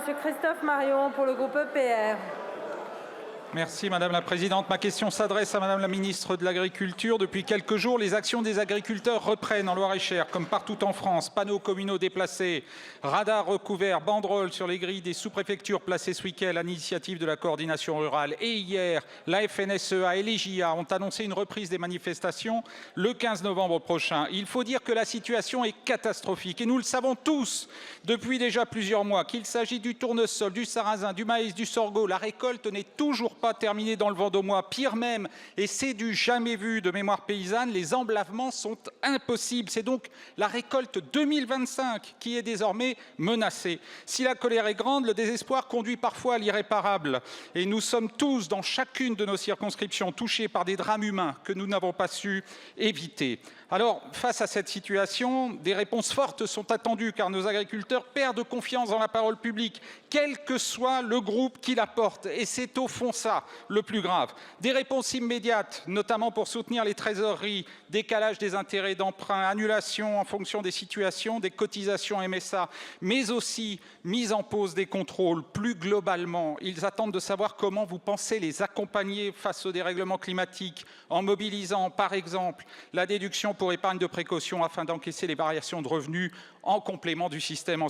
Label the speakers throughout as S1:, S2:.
S1: Monsieur Christophe Marion pour le groupe EPR.
S2: Merci Madame la Présidente. Ma question s'adresse à Madame la Ministre de l'Agriculture. Depuis quelques jours, les actions des agriculteurs reprennent en Loir-et-Cher, comme partout en France. Panneaux communaux déplacés, radars recouverts, banderoles sur les grilles des sous-préfectures placées ce week-end à l'initiative de la coordination rurale. Et hier, la FNSEA et les JA ont annoncé une reprise des manifestations le 15 novembre prochain. Il faut dire que la situation est catastrophique et nous le savons tous depuis déjà plusieurs mois, qu'il s'agit du tournesol, du sarrasin, du maïs, du sorgho. La récolte n'est toujours pas terminée dans le Vendômois. Pire même, et c'est du jamais vu de mémoire paysanne, les emblavements sont impossibles. C'est donc la récolte 2025 qui est désormais menacée. Si la colère est grande, le désespoir conduit parfois à l'irréparable. Et nous sommes tous, dans chacune de nos circonscriptions, touchés par des drames humains que nous n'avons pas su éviter. Alors, face à cette situation, des réponses fortes sont attendues car nos agriculteurs perdent confiance dans la parole publique, quel que soit le groupe qui la porte. Et c'est au fond ça le plus grave. Des réponses immédiates, notamment pour soutenir les trésoreries, décalage des intérêts d'emprunt, annulation en fonction des situations, des cotisations MSA, mais aussi mise en pause des contrôles. Plus globalement, ils attendent de savoir comment vous pensez les accompagner face au dérèglement climatique, en mobilisant, par exemple, la déduction pour épargne de précaution afin d'encaisser les variations de revenus en complément du système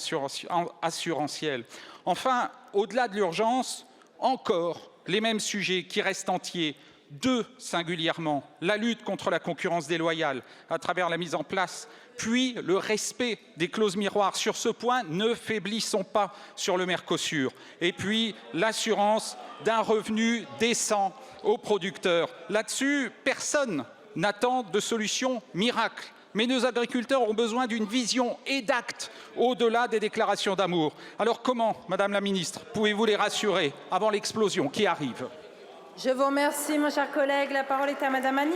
S2: assurantiel. Enfin, au-delà de l'urgence, encore les mêmes sujets qui restent entiers. Deux singulièrement, la lutte contre la concurrence déloyale à travers la mise en place, puis le respect des clauses miroirs. Sur ce point, ne faiblissons pas sur le Mercosur. Et puis l'assurance d'un revenu décent aux producteurs. Là-dessus, personne n'attend de solution miracle. Mais nos agriculteurs ont besoin d'une vision et d'actes au-delà des déclarations d'amour. Alors comment, Madame la Ministre, pouvez-vous les rassurer avant l'explosion qui arrive ?
S1: Je vous remercie, mon cher collègue. La parole est à Madame Annie